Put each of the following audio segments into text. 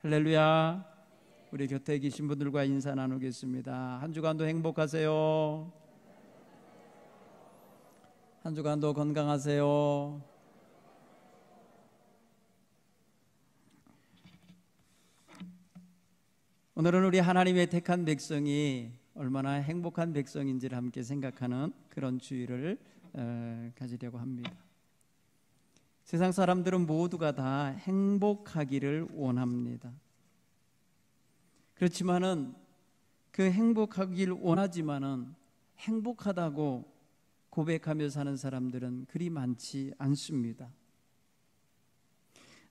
할렐루야. 우리 곁에 계신 분들과 인사 나누겠습니다. 한 주간도 행복하세요. 한 주간도 건강하세요. 오늘은 우리 하나님의 택한 백성이 얼마나 행복한 백성인지를 함께 생각하는 그런 주의를 가지려고 합니다. 세상 사람들은 모두가 다 행복하기를 원합니다. 그렇지만은 그 행복하기를 원하지만은 행복하다고 고백하며 사는 사람들은 그리 많지 않습니다.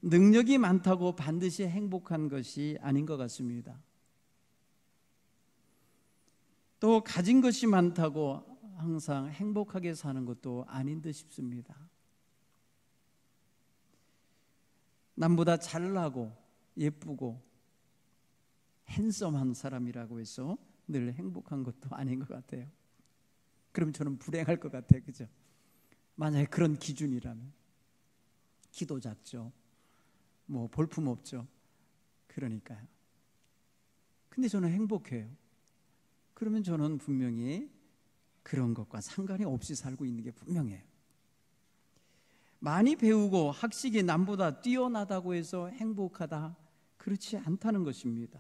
능력이 많다고 반드시 행복한 것이 아닌 것 같습니다. 또 가진 것이 많다고 항상 행복하게 사는 것도 아닌 듯 싶습니다. 남보다 잘나고 예쁘고 핸섬한 사람이라고 해서 늘 행복한 것도 아닌 것 같아요. 그럼 저는 불행할 것 같아요. 그죠? 만약에 그런 기준이라면 키도 작죠, 뭐 볼품 없죠. 그러니까요. 근데 저는 행복해요. 그러면 저는 분명히 그런 것과 상관이 없이 살고 있는 게 분명해요. 많이 배우고 학식이 남보다 뛰어나다고 해서 행복하다, 그렇지 않다는 것입니다.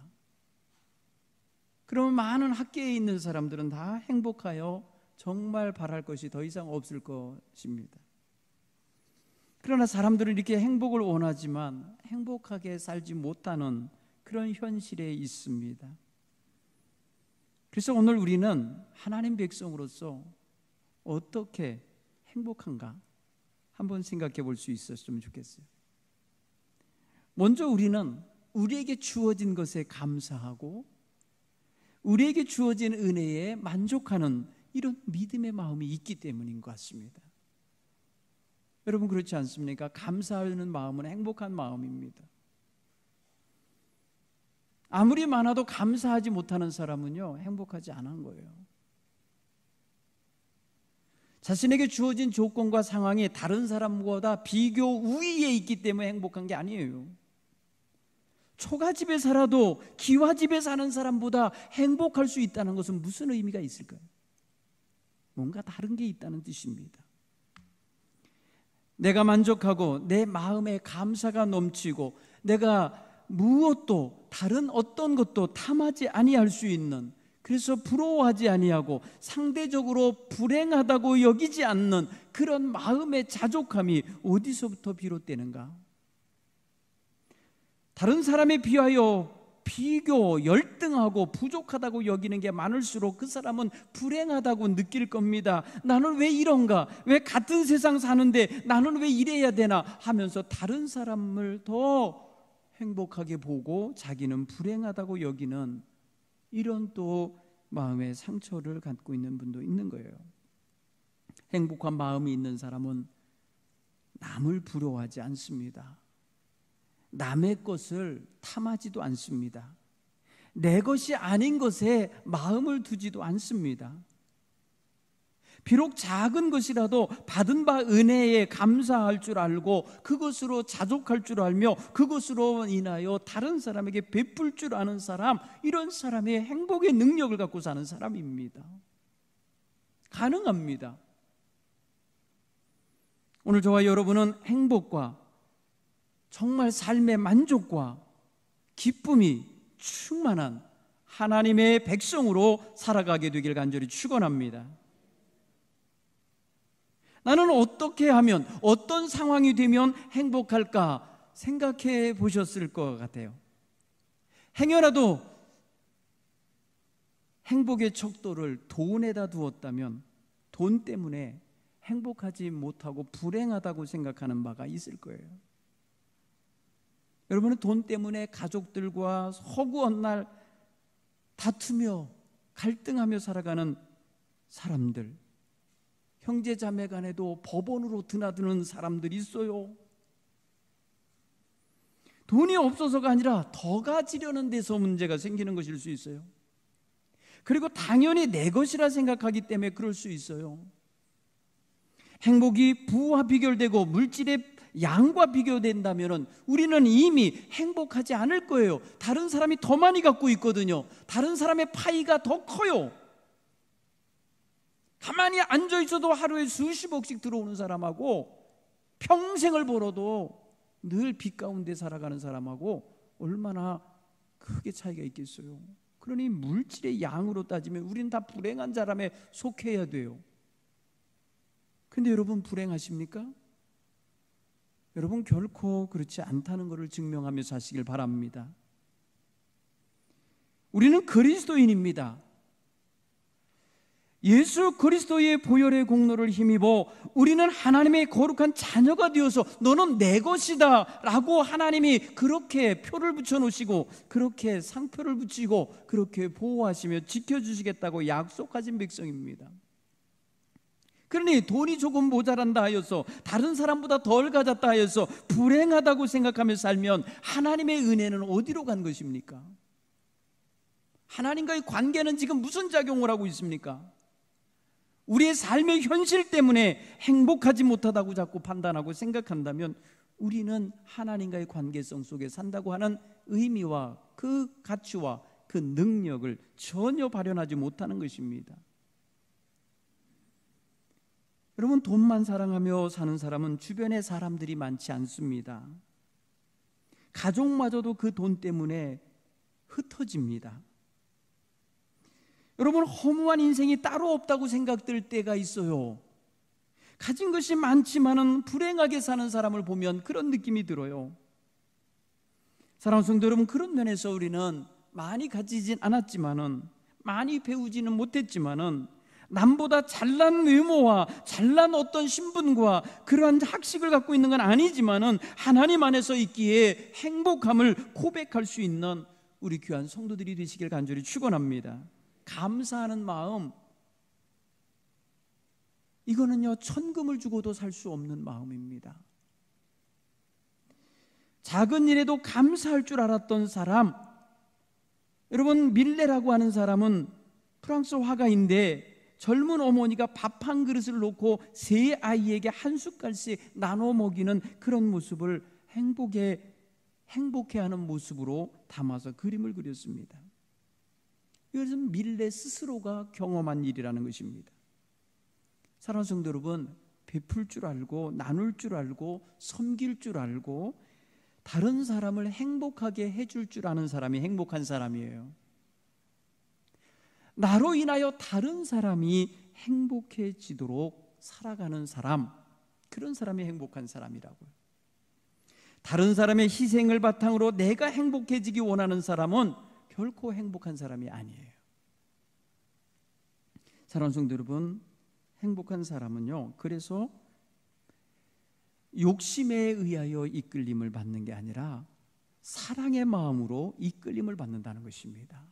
그러면 많은 학계에 있는 사람들은 다 행복하여 정말 바랄 것이 더 이상 없을 것입니다. 그러나 사람들은 이렇게 행복을 원하지만 행복하게 살지 못하는 그런 현실에 있습니다. 그래서 오늘 우리는 하나님 백성으로서 어떻게 행복한가 한번 생각해 볼 수 있었으면 좋겠어요. 먼저 우리는 우리에게 주어진 것에 감사하고 우리에게 주어진 은혜에 만족하는 이런 믿음의 마음이 있기 때문인 것 같습니다. 여러분 그렇지 않습니까? 감사하는 마음은 행복한 마음입니다. 아무리 많아도 감사하지 못하는 사람은요, 행복하지 않은 거예요. 자신에게 주어진 조건과 상황이 다른 사람보다 비교 우위에 있기 때문에 행복한 게 아니에요. 초가집에 살아도 기와집에 사는 사람보다 행복할 수 있다는 것은 무슨 의미가 있을까요? 뭔가 다른 게 있다는 뜻입니다. 내가 만족하고 내 마음에 감사가 넘치고 내가 무엇도 다른 어떤 것도 탐하지 아니할 수 있는, 그래서 부러워하지 아니하고 상대적으로 불행하다고 여기지 않는 그런 마음의 자족함이 어디서부터 비롯되는가? 다른 사람에 비하여 비교, 열등하고 부족하다고 여기는 게 많을수록 그 사람은 불행하다고 느낄 겁니다. 나는 왜 이런가? 왜 같은 세상 사는데 나는 왜 이래야 되나? 하면서 다른 사람을 더 행복하게 보고 자기는 불행하다고 여기는 이런 또 마음의 상처를 갖고 있는 분도 있는 거예요. 행복한 마음이 있는 사람은 남을 부러워하지 않습니다. 남의 것을 탐하지도 않습니다. 내 것이 아닌 것에 마음을 두지도 않습니다. 비록 작은 것이라도 받은 바 은혜에 감사할 줄 알고 그것으로 자족할 줄 알며 그것으로 인하여 다른 사람에게 베풀 줄 아는 사람, 이런 사람의 행복의 능력을 갖고 사는 사람입니다. 가능합니다. 오늘 저와 여러분은 행복과 정말 삶의 만족과 기쁨이 충만한 하나님의 백성으로 살아가게 되길 간절히 축원합니다. 나는 어떻게 하면, 어떤 상황이 되면 행복할까 생각해 보셨을 것 같아요. 행여라도 행복의 척도를 돈에다 두었다면 돈 때문에 행복하지 못하고 불행하다고 생각하는 바가 있을 거예요. 여러분은 돈 때문에 가족들과 허구한 날 다투며 갈등하며 살아가는 사람들, 형제 자매 간에도 법원으로 드나드는 사람들이 있어요. 돈이 없어서가 아니라 더 가지려는 데서 문제가 생기는 것일 수 있어요. 그리고 당연히 내 것이라 생각하기 때문에 그럴 수 있어요. 행복이 부와 비교되고 물질의 양과 비교된다면 우리는 이미 행복하지 않을 거예요. 다른 사람이 더 많이 갖고 있거든요. 다른 사람의 파이가 더 커요. 가만히 앉아 있어도 하루에 수십억씩 들어오는 사람하고 평생을 벌어도 늘 빚 가운데 살아가는 사람하고 얼마나 크게 차이가 있겠어요. 그러니 물질의 양으로 따지면 우리는 다 불행한 사람에 속해야 돼요. 근데 여러분 불행하십니까? 여러분 결코 그렇지 않다는 것을 증명하며 사시길 바랍니다. 우리는 그리스도인입니다. 예수 그리스도의 보혈의 공로를 힘입어 우리는 하나님의 거룩한 자녀가 되어서 너는 내 것이다 라고 하나님이 그렇게 표를 붙여놓으시고 그렇게 상표를 붙이고 그렇게 보호하시며 지켜주시겠다고 약속하신 백성입니다. 그러니 돈이 조금 모자란다 하여서 다른 사람보다 덜 가졌다 하여서 불행하다고 생각하며 살면 하나님의 은혜는 어디로 간 것입니까? 하나님과의 관계는 지금 무슨 작용을 하고 있습니까? 우리의 삶의 현실 때문에 행복하지 못하다고 자꾸 판단하고 생각한다면 우리는 하나님과의 관계성 속에 산다고 하는 의미와 그 가치와 그 능력을 전혀 발현하지 못하는 것입니다. 여러분 돈만 사랑하며 사는 사람은 주변에 사람들이 많지 않습니다. 가족마저도 그 돈 때문에 흩어집니다. 여러분 허무한 인생이 따로 없다고 생각될 때가 있어요. 가진 것이 많지만은 불행하게 사는 사람을 보면 그런 느낌이 들어요. 사랑하는 성도 여러분, 그런 면에서 우리는 많이 가지진 않았지만은 많이 배우지는 못했지만은 남보다 잘난 외모와 잘난 어떤 신분과 그러한 학식을 갖고 있는 건 아니지만은 하나님 안에서 있기에 행복함을 고백할 수 있는 우리 귀한 성도들이 되시길 간절히 축원합니다. 감사하는 마음, 이거는요 천금을 주고도 살 수 없는 마음입니다. 작은 일에도 감사할 줄 알았던 사람, 여러분 밀레라고 하는 사람은 프랑스 화가인데 젊은 어머니가 밥 한 그릇을 놓고 세 아이에게 한 숟갈씩 나눠 먹이는 그런 모습을 행복해하는 모습으로 담아서 그림을 그렸습니다. 이것은 밀레 스스로가 경험한 일이라는 것입니다. 사랑하는 성도 여러분, 베풀 줄 알고 나눌 줄 알고 섬길 줄 알고 다른 사람을 행복하게 해줄 줄 아는 사람이 행복한 사람이에요. 나로 인하여 다른 사람이 행복해지도록 살아가는 사람, 그런 사람이 행복한 사람이라고요. 다른 사람의 희생을 바탕으로 내가 행복해지기 원하는 사람은 결코 행복한 사람이 아니에요. 사랑하는 성도 여러분, 행복한 사람은요 그래서 욕심에 의하여 이끌림을 받는 게 아니라 사랑의 마음으로 이끌림을 받는다는 것입니다.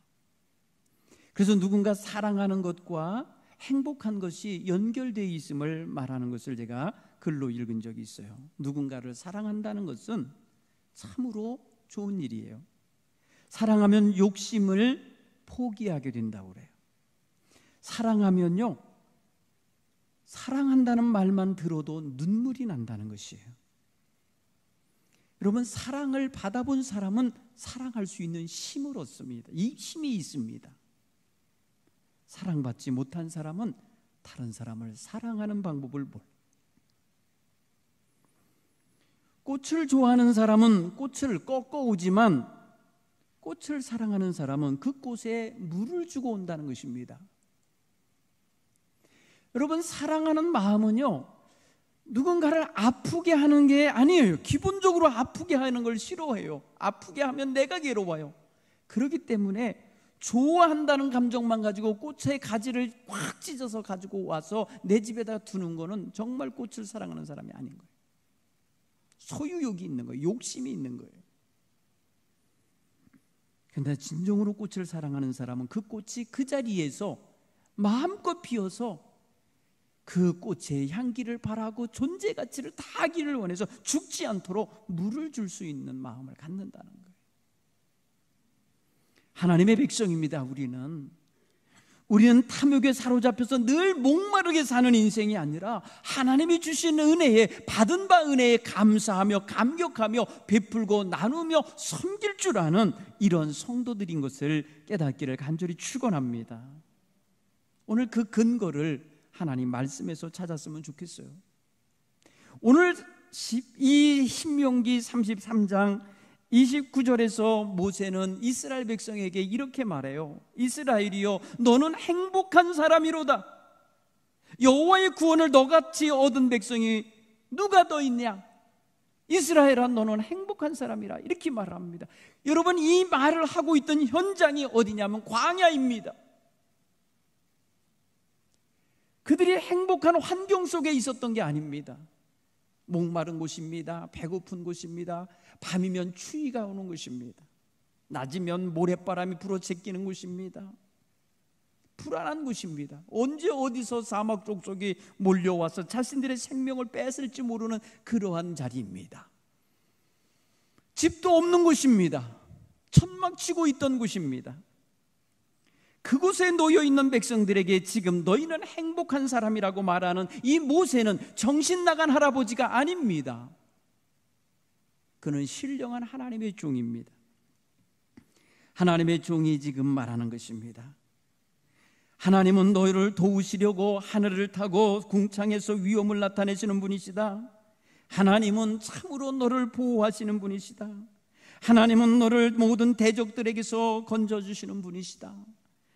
그래서 누군가 사랑하는 것과 행복한 것이 연결되어 있음을 말하는 것을 제가 글로 읽은 적이 있어요. 누군가를 사랑한다는 것은 참으로 좋은 일이에요. 사랑하면 욕심을 포기하게 된다고 그래요. 사랑하면요, 사랑한다는 말만 들어도 눈물이 난다는 것이에요. 여러분, 사랑을 받아본 사람은 사랑할 수 있는 힘을 얻습니다. 이 힘이 있습니다. 사랑받지 못한 사람은 다른 사람을 사랑하는 방법을 꽃을 좋아하는 사람은 꽃을 꺾어오지만 꽃을 사랑하는 사람은 그 꽃에 물을 주고 온다는 것입니다. 여러분, 사랑하는 마음은요 누군가를 아프게 하는 게 아니에요. 기본적으로 아프게 하는 걸 싫어해요. 아프게 하면 내가 괴로워요. 그렇기 때문에 좋아한다는 감정만 가지고 꽃의 가지를 확 찢어서 가지고 와서 내 집에다 두는 거는 정말 꽃을 사랑하는 사람이 아닌 거예요. 소유욕이 있는 거예요. 욕심이 있는 거예요. 그런데 진정으로 꽃을 사랑하는 사람은 그 꽃이 그 자리에서 마음껏 피어서 그 꽃의 향기를 바라고 존재 가치를 다하기를 원해서 죽지 않도록 물을 줄 수 있는 마음을 갖는다는 거예요. 하나님의 백성입니다. 우리는 우리는 탐욕에 사로잡혀서 늘 목마르게 사는 인생이 아니라 하나님이 주신 은혜에, 받은 바 은혜에 감사하며 감격하며 베풀고 나누며 섬길 줄 아는 이런 성도들인 것을 깨닫기를 간절히 축원합니다. 오늘 그 근거를 하나님 말씀에서 찾았으면 좋겠어요. 오늘 이 신명기 33장 29절에서 모세는 이스라엘 백성에게 이렇게 말해요. 이스라엘이여, 너는 행복한 사람이로다. 여호와의 구원을 너같이 얻은 백성이 누가 더 있냐? 이스라엘아, 너는 행복한 사람이라. 이렇게 말합니다. 여러분, 이 말을 하고 있던 현장이 어디냐면 광야입니다. 그들이 행복한 환경 속에 있었던 게 아닙니다. 목마른 곳입니다. 배고픈 곳입니다. 밤이면 추위가 오는 곳입니다. 낮이면 모래바람이 불어 제끼는 곳입니다. 불안한 곳입니다. 언제 어디서 사막 족속이 몰려와서 자신들의 생명을 뺏을지 모르는 그러한 자리입니다. 집도 없는 곳입니다. 천막 치고 있던 곳입니다. 그곳에 놓여있는 백성들에게 지금 너희는 행복한 사람이라고 말하는 이 모세는 정신 나간 할아버지가 아닙니다. 그는 신령한 하나님의 종입니다. 하나님의 종이 지금 말하는 것입니다. 하나님은 너희를 도우시려고 하늘을 타고 궁창에서 위엄을 나타내시는 분이시다. 하나님은 참으로 너를 보호하시는 분이시다. 하나님은 너를 모든 대적들에게서 건져주시는 분이시다.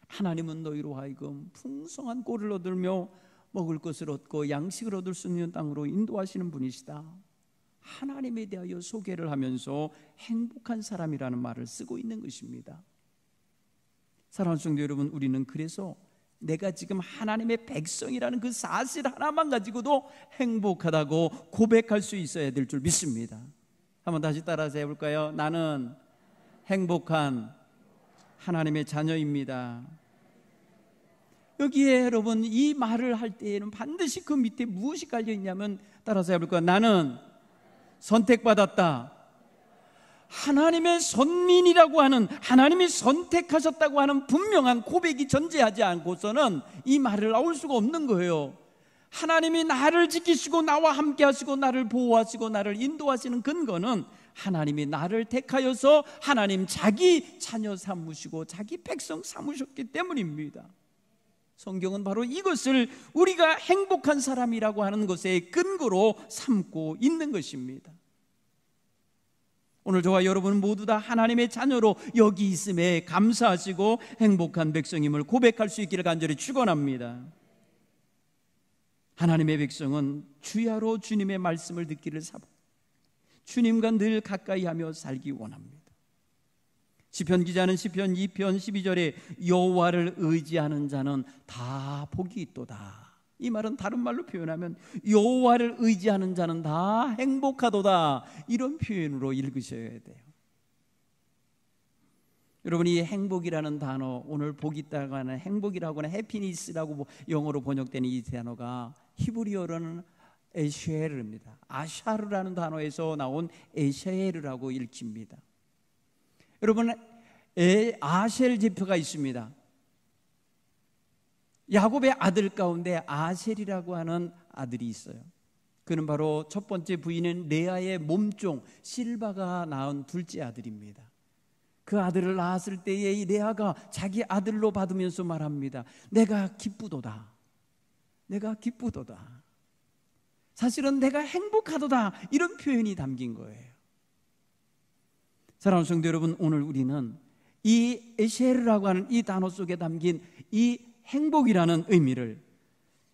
하나님은 너희로 하여금 풍성한 꼴을 얻으며 먹을 것을 얻고 양식을 얻을 수 있는 땅으로 인도하시는 분이시다. 하나님에 대하여 소개를 하면서 행복한 사람이라는 말을 쓰고 있는 것입니다. 사랑하는 성도 여러분, 우리는 그래서 내가 지금 하나님의 백성이라는 그 사실 하나만 가지고도 행복하다고 고백할 수 있어야 될 줄 믿습니다. 한번 다시 따라서 해볼까요? 나는 행복한 하나님의 자녀입니다. 여기에 여러분, 이 말을 할 때에는 반드시 그 밑에 무엇이 깔려 있냐면, 따라서 해볼까요? 나는 선택받았다. 하나님의 선민이라고 하는, 하나님이 선택하셨다고 하는 분명한 고백이 전제하지 않고서는 이 말을 나올 수가 없는 거예요. 하나님이 나를 지키시고 나와 함께 하시고 나를 보호하시고 나를 인도하시는 근거는 하나님이 나를 택하여서 하나님 자기 자녀 삼으시고 자기 백성 삼으셨기 때문입니다. 성경은 바로 이것을 우리가 행복한 사람이라고 하는 것의 근거로 삼고 있는 것입니다. 오늘 저와 여러분 모두 다 하나님의 자녀로 여기 있음에 감사하시고 행복한 백성임을 고백할 수 있기를 간절히 축원합니다. 하나님의 백성은 주야로 주님의 말씀을 듣기를 사모 주님과 늘 가까이 하며 살기 원합니다. 시편 기자는 시편 2편 12절에 여호와를 의지하는 자는 다 복이 있도다. 이 말은 다른 말로 표현하면 여호와를 의지하는 자는 다 행복하도다, 이런 표현으로 읽으셔야 돼요. 여러분, 이 행복이라는 단어, 오늘 복 있다고 하는 행복이라고 하는 해피니스라고 영어로 번역되는 이 단어가 히브리어로는 에쉐르입니다. 아샤르라는 단어에서 나온 에쉐르라고 읽힙니다. 여러분, 아셀 지표가 있습니다. 야곱의 아들 가운데 아셀이라고 하는 아들이 있어요. 그는 바로 첫 번째 부인인 레아의 몸종 실바가 낳은 둘째 아들입니다. 그 아들을 낳았을 때에 이 레아가 자기 아들로 받으면서 말합니다. 내가 기쁘도다. 내가 기쁘도다. 사실은 내가 행복하도다, 이런 표현이 담긴 거예요. 사랑하는 성도 여러분, 오늘 우리는 이 에쉐르라고 하는 이 단어 속에 담긴 이 행복이라는 의미를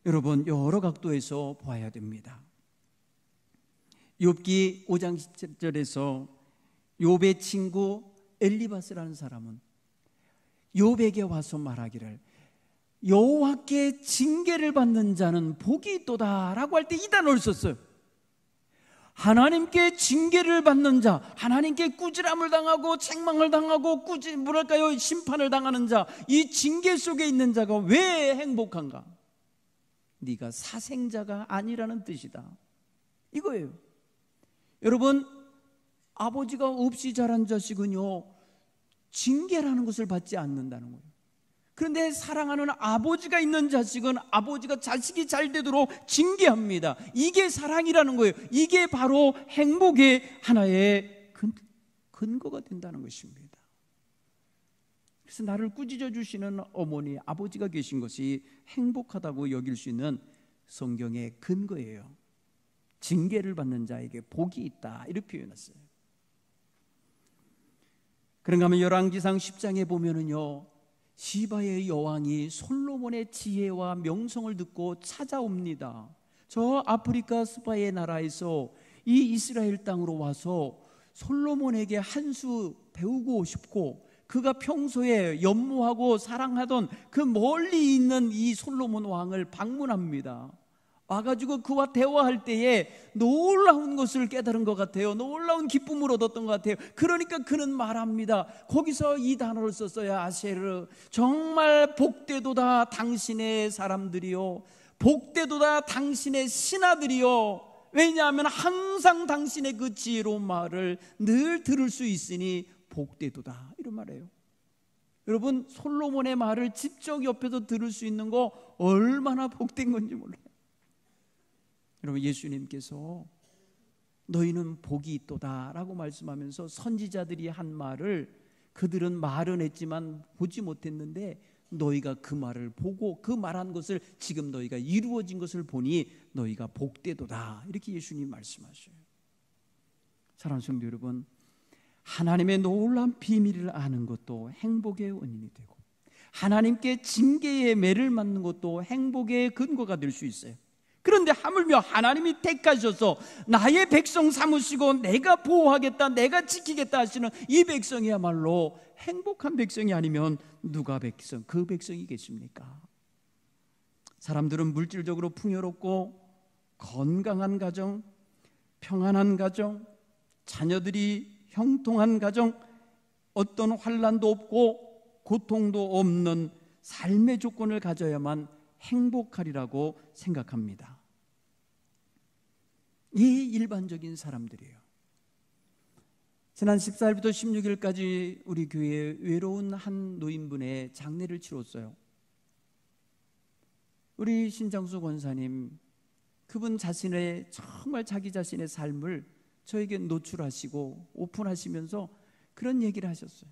여러분 여러 각도에서 보아야 됩니다. 욥기 5장 10절에서 욥의 친구 엘리바스라는 사람은 욥에게 와서 말하기를 여호와께 징계를 받는 자는 복이 있도다 라고 할 때 이 단어를 썼어요. 하나님께 징계를 받는 자, 하나님께 꾸지람을 당하고 책망을 당하고 뭐랄까요, 심판을 당하는 자, 이 징계 속에 있는 자가 왜 행복한가? 네가 사생자가 아니라는 뜻이다, 이거예요. 여러분, 아버지가 없이 자란 자식은요 징계라는 것을 받지 않는다는 거예요. 그런데 사랑하는 아버지가 있는 자식은 아버지가 자식이 잘 되도록 징계합니다. 이게 사랑이라는 거예요. 이게 바로 행복의 하나의 근거가 된다는 것입니다. 그래서 나를 꾸짖어 주시는 어머니, 아버지가 계신 것이 행복하다고 여길 수 있는 성경의 근거예요. 징계를 받는 자에게 복이 있다, 이렇게 표현했어요. 그런가 하면 열왕기상 10장에 보면은요, 시바의 여왕이 솔로몬의 지혜와 명성을 듣고 찾아옵니다. 저 아프리카 스바의 나라에서 이 이스라엘 땅으로 와서 솔로몬에게 한 수 배우고 싶고, 그가 평소에 연모하고 사랑하던 그 멀리 있는 이 솔로몬 왕을 방문합니다. 와가지고 그와 대화할 때에 놀라운 것을 깨달은 것 같아요. 놀라운 기쁨을 얻었던 것 같아요. 그러니까 그는 말합니다. 거기서 이 단어를 썼어요. 아세르, 정말 복되도다 당신의 사람들이요, 복되도다 당신의 신하들이요. 왜냐하면 항상 당신의 그 지혜로운 말을 늘 들을 수 있으니 복되도다, 이런 말이에요. 여러분, 솔로몬의 말을 직접 옆에서 들을 수 있는 거 얼마나 복된 건지 몰라요. 여러분, 예수님께서 너희는 복이 있도다 라고 말씀하면서 선지자들이 한 말을 그들은 말은 했지만 보지 못했는데 너희가 그 말을 보고 그 말한 것을 지금 너희가 이루어진 것을 보니 너희가 복되도다, 이렇게 예수님 말씀하셔요. 사랑하는 성도 여러분, 하나님의 놀라운 비밀을 아는 것도 행복의 원인이 되고, 하나님께 징계의 매를 맞는 것도 행복의 근거가 될 수 있어요. 그런데 하물며 하나님이 택하셔서 나의 백성 삼으시고 내가 보호하겠다, 내가 지키겠다 하시는 이 백성이야말로 행복한 백성이 아니면 누가 백성, 그 백성이겠습니까? 사람들은 물질적으로 풍요롭고 건강한 가정, 평안한 가정, 자녀들이 형통한 가정, 어떤 환난도 없고 고통도 없는 삶의 조건을 가져야만 행복하리라고 생각합니다. 이 일반적인 사람들이에요. 지난 14일부터 16일까지 우리 교회에 외로운 한 노인분의 장례를 치렀어요. 우리 신장수 권사님, 그분 자신의, 정말 자기 자신의 삶을 저에게 노출하시고 오픈하시면서 그런 얘기를 하셨어요.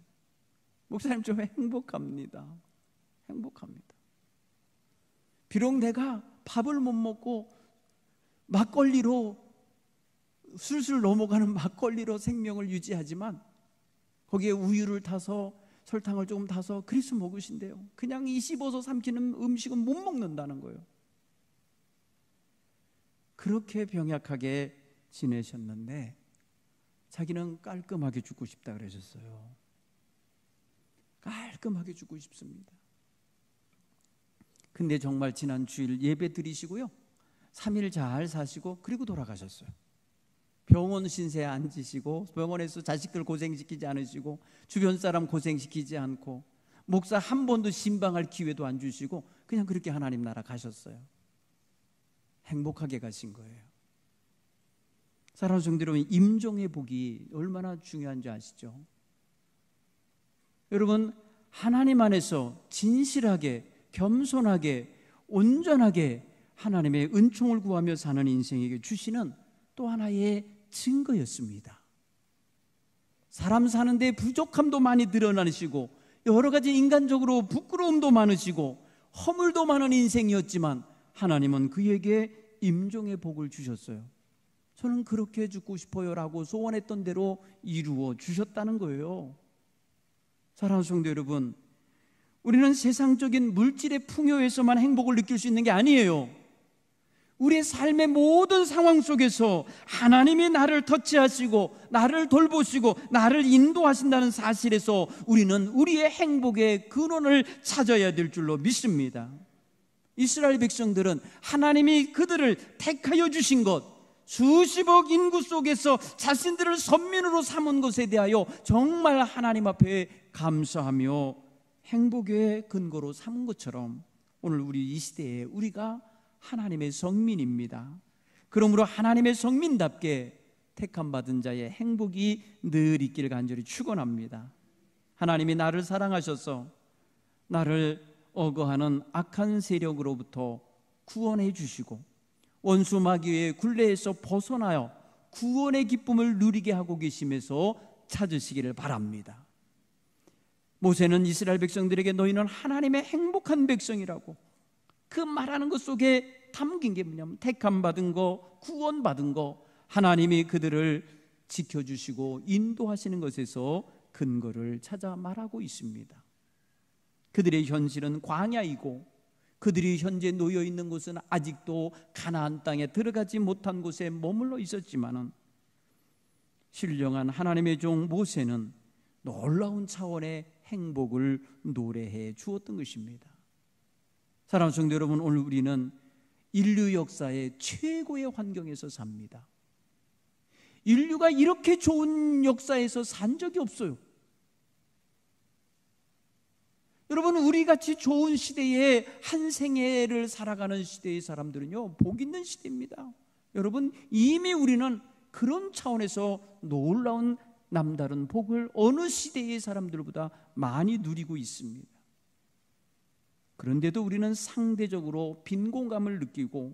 목사님, 좀 행복합니다. 행복합니다. 비록 내가 밥을 못 먹고 막걸리로, 술술 넘어가는 막걸리로 생명을 유지하지만 거기에 우유를 타서 설탕을 조금 타서 그리스 먹으신대요. 그냥 이 씹어서 삼키는 음식은 못 먹는다는 거예요. 그렇게 병약하게 지내셨는데 자기는 깔끔하게 죽고 싶다 그러셨어요. 깔끔하게 죽고 싶습니다. 근데 정말 지난 주일 예배 드리시고요, 3일 잘 사시고 그리고 돌아가셨어요. 병원 신세에 앉으시고 병원에서 자식들 고생시키지 않으시고 주변 사람 고생시키지 않고 목사 한 번도 신방할 기회도 안 주시고 그냥 그렇게 하나님 나라 가셨어요. 행복하게 가신 거예요. 사랑하는 성도 여러분, 임종의 복이 얼마나 중요한지 아시죠? 여러분, 하나님 안에서 진실하게, 겸손하게, 온전하게 하나님의 은총을 구하며 사는 인생에게 주시는 또 하나의 증거였습니다. 사람 사는데 부족함도 많이 드러나시고 여러 가지 인간적으로 부끄러움도 많으시고 허물도 많은 인생이었지만 하나님은 그에게 임종의 복을 주셨어요. 저는 그렇게 죽고 싶어요 라고 소원했던 대로 이루어 주셨다는 거예요. 사랑하는 성도 여러분, 우리는 세상적인 물질의 풍요에서만 행복을 느낄 수 있는 게 아니에요. 우리의 삶의 모든 상황 속에서 하나님이 나를 터치하시고 나를 돌보시고 나를 인도하신다는 사실에서 우리는 우리의 행복의 근원을 찾아야 될 줄로 믿습니다. 이스라엘 백성들은 하나님이 그들을 택하여 주신 것, 수십억 인구 속에서 자신들을 선민으로 삼은 것에 대하여 정말 하나님 앞에 감사하며 행복의 근거로 삼은 것처럼 오늘 우리 이 시대에 우리가 하나님의 성민입니다. 그러므로 하나님의 성민답게 택함받은 자의 행복이 늘 있기를 간절히 축원합니다. 하나님이 나를 사랑하셔서 나를 억어하는 악한 세력으로부터 구원해 주시고 원수 마귀의 굴레에서 벗어나여 구원의 기쁨을 누리게 하고 계심에서 찾으시기를 바랍니다. 모세는 이스라엘 백성들에게 너희는 하나님의 행복한 백성이라고, 그 말하는 것 속에 담긴 게 뭐냐면 택함 받은 거, 구원 받은 거, 하나님이 그들을 지켜주시고 인도하시는 것에서 근거를 찾아 말하고 있습니다. 그들의 현실은 광야이고 그들이 현재 놓여 있는 곳은 아직도 가나안 땅에 들어가지 못한 곳에 머물러 있었지만은 신령한 하나님의 종 모세는 놀라운 차원의 행복을 노래해 주었던 것입니다. 사랑하는 성도 여러분, 오늘 우리는 인류 역사의 최고의 환경에서 삽니다. 인류가 이렇게 좋은 역사에서 산 적이 없어요. 여러분, 우리같이 좋은 시대에 한 생애를 살아가는 시대의 사람들은요, 복 있는 시대입니다. 여러분, 이미 우리는 그런 차원에서 놀라운 남다른 복을 어느 시대의 사람들보다 많이 누리고 있습니다. 그런데도 우리는 상대적으로 빈곤감을 느끼고,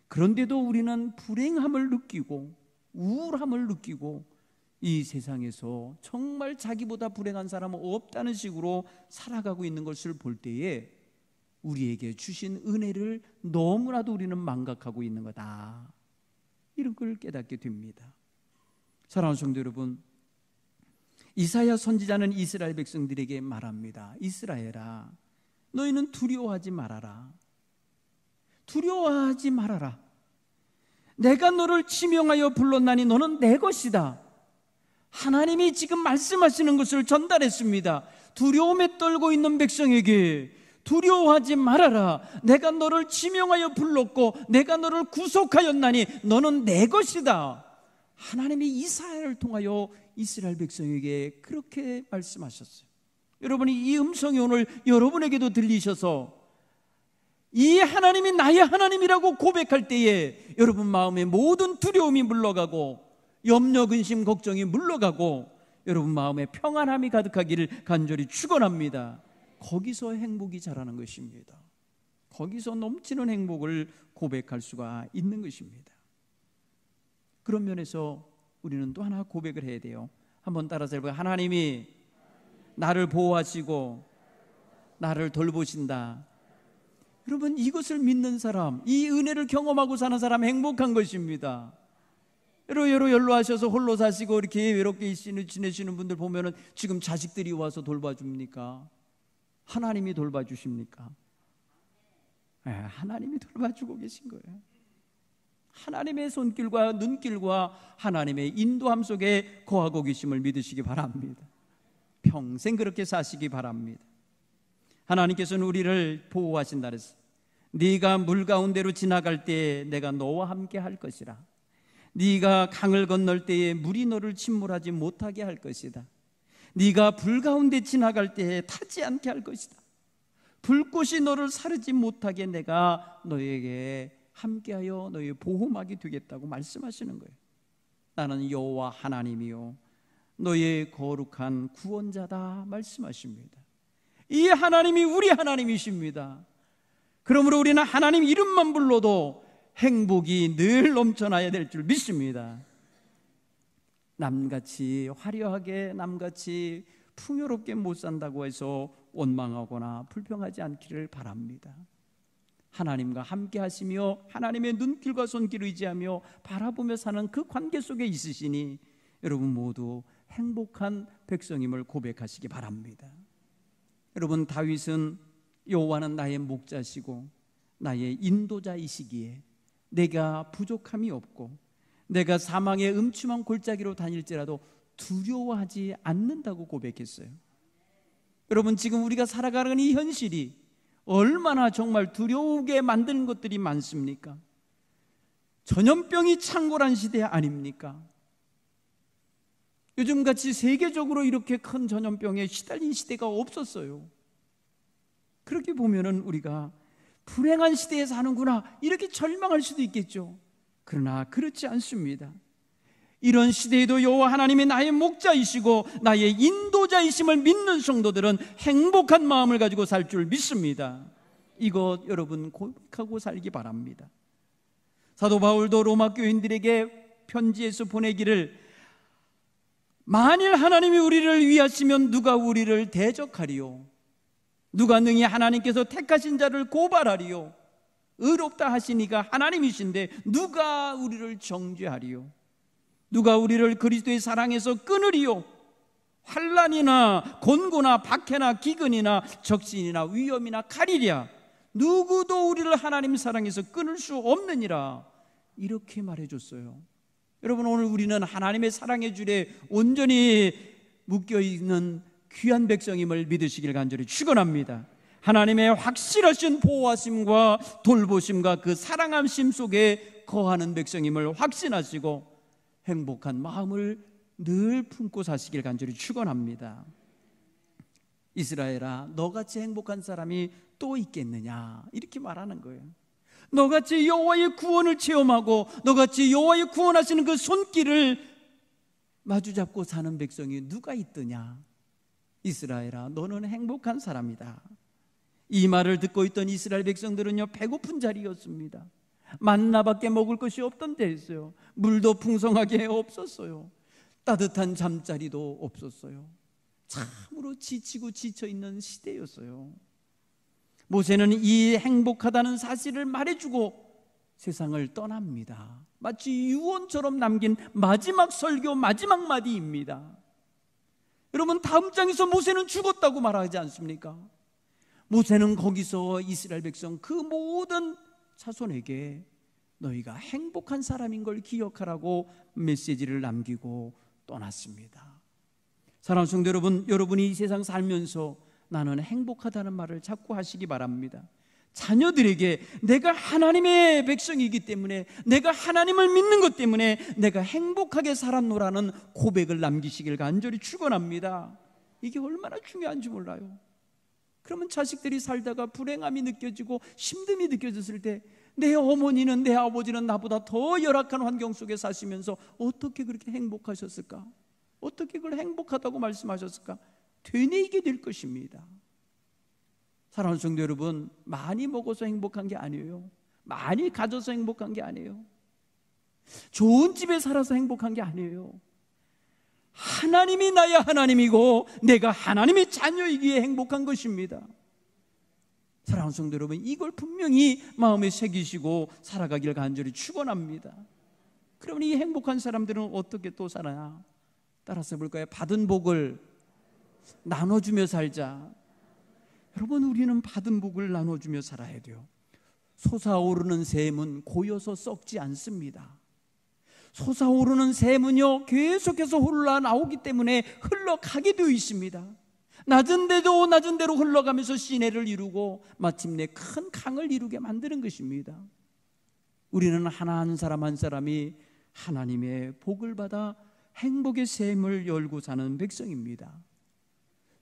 그런데도 우리는 불행함을 느끼고 우울함을 느끼고, 이 세상에서 정말 자기보다 불행한 사람은 없다는 식으로 살아가고 있는 것을 볼 때에 우리에게 주신 은혜를 너무나도 우리는 망각하고 있는 거다, 이런 걸 깨닫게 됩니다. 사랑하는 성도 여러분, 이사야 선지자는 이스라엘 백성들에게 말합니다. 이스라엘아, 너희는 두려워하지 말아라. 두려워하지 말아라. 내가 너를 지명하여 불렀나니 너는 내 것이다. 하나님이 지금 말씀하시는 것을 전달했습니다. 두려움에 떨고 있는 백성에게 두려워하지 말아라. 내가 너를 지명하여 불렀고 내가 너를 구속하였나니 너는 내 것이다. 하나님이 이사야를 통하여 이스라엘 백성에게 그렇게 말씀하셨어요. 여러분이 이 음성이 오늘 여러분에게도 들리셔서 이 하나님이 나의 하나님이라고 고백할 때에 여러분 마음의 모든 두려움이 물러가고 염려, 근심, 걱정이 물러가고 여러분 마음에 평안함이 가득하기를 간절히 축원합니다. 거기서 행복이 자라는 것입니다. 거기서 넘치는 행복을 고백할 수가 있는 것입니다. 그런 면에서 우리는 또 하나 고백을 해야 돼요. 한번 따라서 해볼까요? 하나님이 나를 보호하시고 나를 돌보신다. 여러분, 이것을 믿는 사람, 이 은혜를 경험하고 사는 사람 행복한 것입니다. 여러 연로하셔서 홀로 사시고 이렇게 외롭게 지내시는 분들 보면은 지금 자식들이 와서 돌봐줍니까? 하나님이 돌봐주십니까? 네, 하나님이 돌봐주고 계신 거예요. 하나님의 손길과 눈길과 하나님의 인도함 속에 거하고 계심을 믿으시기 바랍니다. 평생 그렇게 사시기 바랍니다. 하나님께서는 우리를 보호하신다 그랬어요. 네가 물 가운데로 지나갈 때에 내가 너와 함께 할 것이라. 네가 강을 건널 때에 물이 너를 침몰하지 못하게 할 것이다. 네가 불 가운데 지나갈 때에 타지 않게 할 것이다. 불꽃이 너를 사르지 못하게 내가 너에게 함께하여 너의 보호막이 되겠다고 말씀하시는 거예요. 나는 여호와 하나님이요 너의 거룩한 구원자다 말씀하십니다. 이 하나님이 우리 하나님이십니다. 그러므로 우리는 하나님 이름만 불러도 행복이 늘 넘쳐나야 될 줄 믿습니다. 남같이 화려하게, 남같이 풍요롭게 못 산다고 해서 원망하거나 불평하지 않기를 바랍니다. 하나님과 함께 하시며 하나님의 눈길과 손길을 의지하며 바라보며 사는 그 관계 속에 있으시니 여러분 모두 행복한 백성임을 고백하시기 바랍니다. 여러분, 다윗은 여호와는 나의 목자시고 나의 인도자이시기에 내가 부족함이 없고 내가 사망의 음침한 골짜기로 다닐지라도 두려워하지 않는다고 고백했어요. 여러분, 지금 우리가 살아가는 이 현실이 얼마나 정말 두려우게 만드는 것들이 많습니까? 전염병이 창궐한 시대 아닙니까? 요즘같이 세계적으로 이렇게 큰 전염병에 시달린 시대가 없었어요. 그렇게 보면은 우리가 불행한 시대에 사는구나 이렇게 절망할 수도 있겠죠. 그러나 그렇지 않습니다. 이런 시대에도 여호와 하나님이 나의 목자이시고 나의 인도자이심을 믿는 성도들은 행복한 마음을 가지고 살 줄 믿습니다. 이것 여러분 고백하고 살기 바랍니다. 사도 바울도 로마 교인들에게 편지에서 보내기를, 만일 하나님이 우리를 위하시면 누가 우리를 대적하리요? 누가 능히 하나님께서 택하신 자를 고발하리요? 의롭다 하시니가 하나님이신데 누가 우리를 정죄하리요? 누가 우리를 그리스도의 사랑에서 끊으리요? 환난이나 곤고나 박해나 기근이나 적신이나 위험이나 칼이랴 누구도 우리를 하나님 사랑에서 끊을 수 없느니라. 이렇게 말해줬어요. 여러분, 오늘 우리는 하나님의 사랑의 줄에 온전히 묶여있는 귀한 백성임을 믿으시길 간절히 축원합니다. 하나님의 확실하신 보호하심과 돌보심과 그 사랑하심 속에 거하는 백성임을 확신하시고 행복한 마음을 늘 품고 사시길 간절히 축원합니다. 이스라엘아, 너같이 행복한 사람이 또 있겠느냐, 이렇게 말하는 거예요. 너같이 여호와의 구원을 체험하고 너같이 여호와의 구원하시는 그 손길을 마주잡고 사는 백성이 누가 있더냐. 이스라엘아, 너는 행복한 사람이다. 이 말을 듣고 있던 이스라엘 백성들은요, 배고픈 자리였습니다. 만나밖에 먹을 것이 없던 데였어요. 물도 풍성하게 없었어요. 따뜻한 잠자리도 없었어요. 참으로 지치고 지쳐있는 시대였어요. 모세는 이 행복하다는 사실을 말해주고 세상을 떠납니다. 마치 유언처럼 남긴 마지막 설교 마지막 마디입니다. 여러분, 다음 장에서 모세는 죽었다고 말하지 않습니까? 모세는 거기서 이스라엘 백성 그 모든 자손에게 너희가 행복한 사람인 걸 기억하라고 메시지를 남기고 떠났습니다. 사랑하는 성도 여러분, 여러분이 이 세상 살면서 나는 행복하다는 말을 자꾸 하시기 바랍니다. 자녀들에게 내가 하나님의 백성이기 때문에, 내가 하나님을 믿는 것 때문에 내가 행복하게 살았노라는 고백을 남기시길 간절히 축원합니다. 이게 얼마나 중요한지 몰라요. 그러면 자식들이 살다가 불행함이 느껴지고 힘듦이 느껴졌을 때 내 어머니는, 내 아버지는 나보다 더 열악한 환경 속에 사시면서 어떻게 그렇게 행복하셨을까? 어떻게 그걸 행복하다고 말씀하셨을까? 되뇌이게 될 것입니다. 사랑하는 성도 여러분, 많이 먹어서 행복한 게 아니에요. 많이 가져서 행복한 게 아니에요. 좋은 집에 살아서 행복한 게 아니에요. 하나님이 나의 하나님이고 내가 하나님의 자녀이기에 행복한 것입니다. 사랑하는 성도 여러분, 이걸 분명히 마음에 새기시고 살아가길 간절히 축원합니다. 그러면 이 행복한 사람들은 어떻게 또 살아야? 따라서 볼까요? 받은 복을 나눠주며 살자. 여러분, 우리는 받은 복을 나눠주며 살아야 돼요. 솟아오르는 샘은 고여서 썩지 않습니다. 솟아오르는 샘은요, 계속해서 흘러나오기 때문에 흘러가게 되어 있습니다. 낮은 데도 낮은 대로 흘러가면서 시내를 이루고 마침내 큰 강을 이루게 만드는 것입니다. 우리는 하나 한 사람 한 사람이 하나님의 복을 받아 행복의 샘을 열고 사는 백성입니다.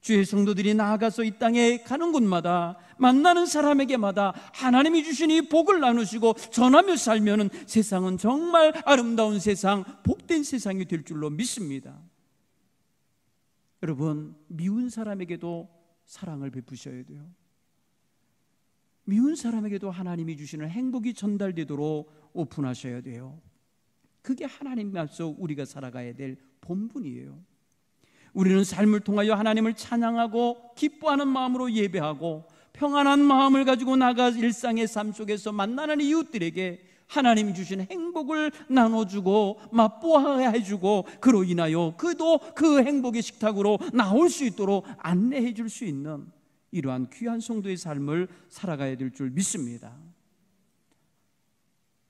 주의 성도들이 나아가서 이 땅에 가는 곳마다 만나는 사람에게마다 하나님이 주신 이 복을 나누시고 전하며 살면은 세상은 정말 아름다운 세상, 복된 세상이 될 줄로 믿습니다. 여러분, 미운 사람에게도 사랑을 베푸셔야 돼요. 미운 사람에게도 하나님이 주시는 행복이 전달되도록 오픈하셔야 돼요. 그게 하나님 앞서 우리가 살아가야 될 본분이에요. 우리는 삶을 통하여 하나님을 찬양하고 기뻐하는 마음으로 예배하고 평안한 마음을 가지고 나가 일상의 삶 속에서 만나는 이웃들에게 하나님이 주신 행복을 나눠주고 맛보아야 해주고, 그로 인하여 그도 그 행복의 식탁으로 나올 수 있도록 안내해 줄 수 있는 이러한 귀한 성도의 삶을 살아가야 될 줄 믿습니다.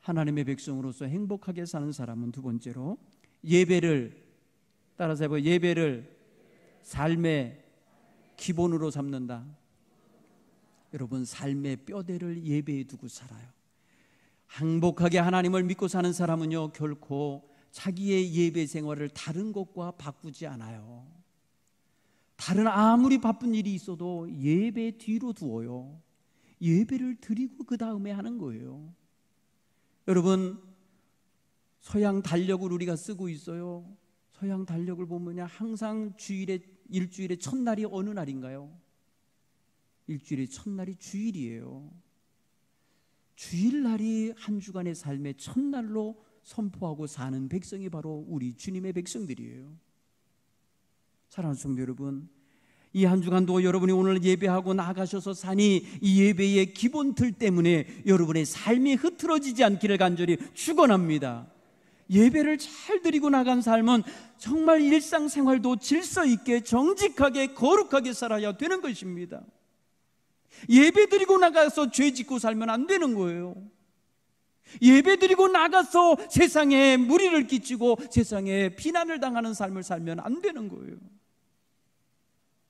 하나님의 백성으로서 행복하게 사는 사람은 두 번째로 예배를, 따라서 해봐요. 예배를 삶의 기본으로 삼는다. 여러분, 삶의 뼈대를 예배에 두고 살아요. 행복하게 하나님을 믿고 사는 사람은요, 결코 자기의 예배 생활을 다른 것과 바꾸지 않아요. 다른 아무리 바쁜 일이 있어도 예배 뒤로 두어요. 예배를 드리고 그 다음에 하는 거예요. 여러분, 서양 달력을 우리가 쓰고 있어요. 서양 달력을 보면요, 항상 일주일의 첫날이 어느 날인가요? 일주일의 첫날이 주일이에요. 주일날이 한 주간의 삶의 첫날로 선포하고 사는 백성이 바로 우리 주님의 백성들이에요. 사랑하는 성도 여러분, 이 한 주간도 여러분이 오늘 예배하고 나가셔서 사니 이 예배의 기본 틀 때문에 여러분의 삶이 흐트러지지 않기를 간절히 축원합니다. 예배를 잘 드리고 나간 삶은 정말 일상생활도 질서 있게 정직하게 거룩하게 살아야 되는 것입니다. 예배 드리고 나가서 죄 짓고 살면 안 되는 거예요. 예배 드리고 나가서 세상에 무리를 끼치고 세상에 비난을 당하는 삶을 살면 안 되는 거예요.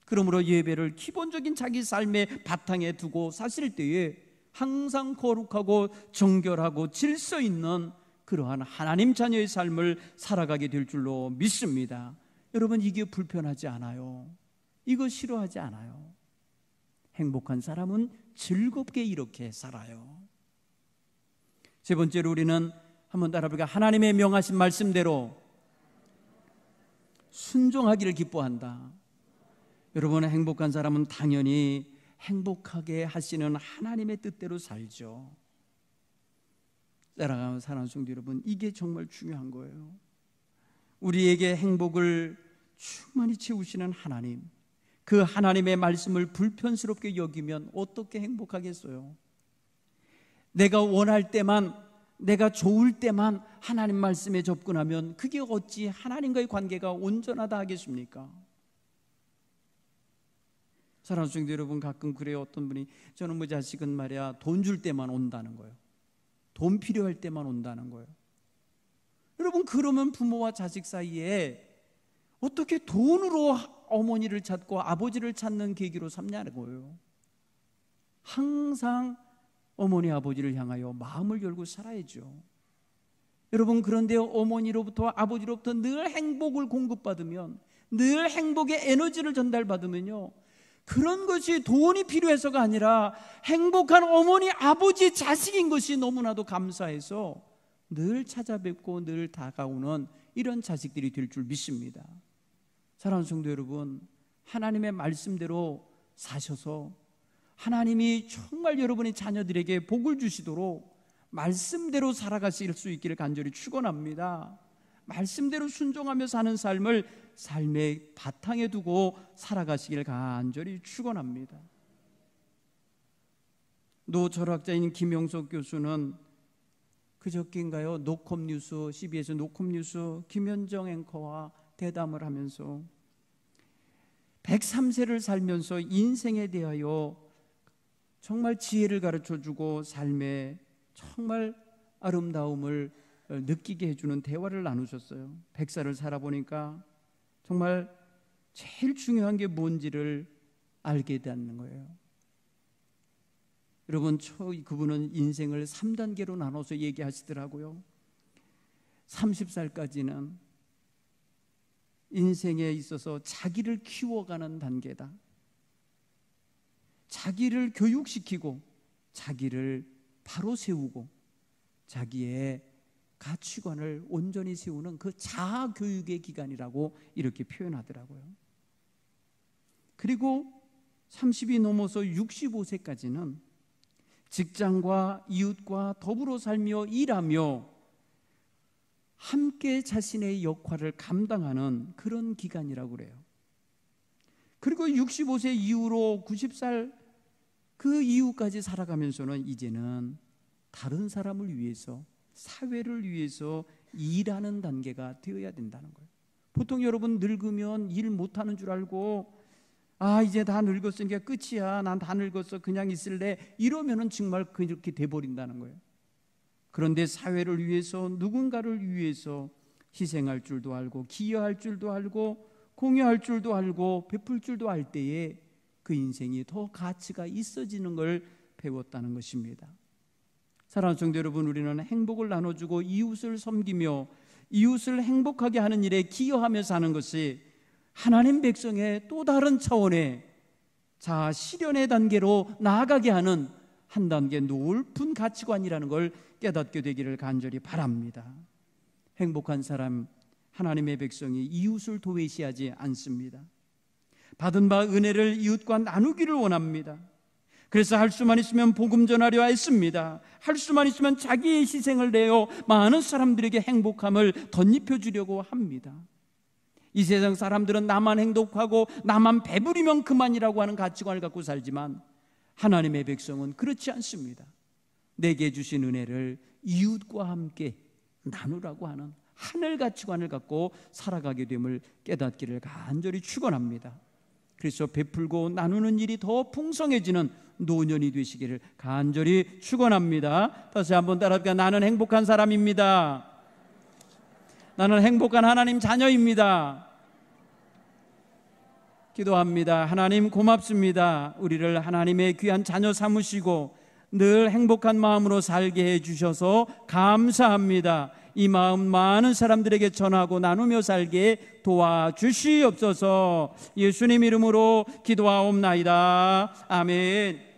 그러므로 예배를 기본적인 자기 삶의 바탕에 두고 사실 때에 항상 거룩하고 정결하고 질서 있는 그러한 하나님 자녀의 삶을 살아가게 될 줄로 믿습니다. 여러분, 이게 불편하지 않아요. 이거 싫어하지 않아요. 행복한 사람은 즐겁게 이렇게 살아요. 세 번째로 우리는 한번 따라해볼까요? 하나님의 명하신 말씀대로 순종하기를 기뻐한다. 여러분, 행복한 사람은 당연히 행복하게 하시는 하나님의 뜻대로 살죠. 사랑하는 성도 여러분, 이게 정말 중요한 거예요. 우리에게 행복을 충만히 채우시는 하나님, 그 하나님의 말씀을 불편스럽게 여기면 어떻게 행복하겠어요? 내가 원할 때만, 내가 좋을 때만 하나님 말씀에 접근하면 그게 어찌 하나님과의 관계가 온전하다 하겠습니까? 사랑하는 성도 여러분, 가끔 그래요. 어떤 분이 저는 뭐 자식은 말이야 돈 줄 때만 온다는 거예요. 돈 필요할 때만 온다는 거예요. 여러분, 그러면 부모와 자식 사이에 어떻게 돈으로 어머니를 찾고 아버지를 찾는 계기로 삼냐는 거예요. 항상 어머니 아버지를 향하여 마음을 열고 살아야죠. 여러분, 그런데 어머니로부터 아버지로부터 늘 행복을 공급받으면, 늘 행복의 에너지를 전달받으면요, 그런 것이 돈이 필요해서가 아니라 행복한 어머니 아버지 자식인 것이 너무나도 감사해서 늘 찾아뵙고 늘 다가오는 이런 자식들이 될 줄 믿습니다. 사랑하는 성도 여러분, 하나님의 말씀대로 사셔서 하나님이 정말 여러분의 자녀들에게 복을 주시도록 말씀대로 살아가실 수 있기를 간절히 축원합니다. 말씀대로 순종하며 사는 삶을 삶의 바탕에 두고 살아가시길 간절히 축원합니다. 노 철학자인 김영석 교수는 그저께인가요, 노컷뉴스, CBS 노컷뉴스 김현정 앵커와 대담을 하면서 103세를 살면서 인생에 대하여 정말 지혜를 가르쳐주고 삶의 정말 아름다움을 느끼게 해주는 대화를 나누셨어요. 100살을 살아보니까 정말 제일 중요한 게 뭔지를 알게 되는 거예요. 여러분, 그분은 인생을 3단계로 나눠서 얘기하시더라고요. 30살까지는 인생에 있어서 자기를 키워가는 단계다. 자기를 교육시키고 자기를 바로 세우고 자기의 가치관을 온전히 세우는 그 자아 교육의 기간이라고 이렇게 표현하더라고요. 그리고 30이 넘어서 65세까지는 직장과 이웃과 더불어 살며 일하며 함께 자신의 역할을 감당하는 그런 기간이라고 그래요. 그리고 65세 이후로 90살 그 이후까지 살아가면서는 이제는 다른 사람을 위해서, 사회를 위해서 일하는 단계가 되어야 된다는 거예요. 보통 여러분 늙으면 일 못하는 줄 알고 이제 다 늙었으니까 끝이야, 난 다 늙었어, 그냥 있을래, 이러면은 정말 그렇게 돼버린다는 거예요. 그런데 사회를 위해서, 누군가를 위해서 희생할 줄도 알고 기여할 줄도 알고 공유할 줄도 알고 베풀 줄도 알 때에 그 인생이 더 가치가 있어지는 걸 배웠다는 것입니다. 사랑하는 성도 여러분, 우리는 행복을 나눠주고 이웃을 섬기며 이웃을 행복하게 하는 일에 기여하며 사는 것이 하나님 백성의 또 다른 차원의 자아 실현의 단계로 나아가게 하는 한 단계 높은 가치관이라는 걸 깨닫게 되기를 간절히 바랍니다. 행복한 사람, 하나님의 백성이 이웃을 도외시하지 않습니다. 받은 바 은혜를 이웃과 나누기를 원합니다. 그래서 할 수만 있으면 복음 전하려 했습니다. 할 수만 있으면 자기의 희생을 내어 많은 사람들에게 행복함을 덧입혀 주려고 합니다. 이 세상 사람들은 나만 행복하고 나만 배부리면 그만이라고 하는 가치관을 갖고 살지만 하나님의 백성은 그렇지 않습니다. 내게 주신 은혜를 이웃과 함께 나누라고 하는 하늘 가치관을 갖고 살아가게 됨을 깨닫기를 간절히 축원합니다. 그래서 베풀고 나누는 일이 더 풍성해지는 노년이 되시기를 간절히 축원합니다. 다시 한번 따라합니다. 나는 행복한 사람입니다. 나는 행복한 하나님 자녀입니다. 기도합니다. 하나님 고맙습니다. 우리를 하나님의 귀한 자녀 삼으시고 늘 행복한 마음으로 살게 해주셔서 감사합니다. 이 마음 많은 사람들에게 전하고 나누며 살게 도와주시옵소서. 예수님 이름으로 기도하옵나이다. 아멘.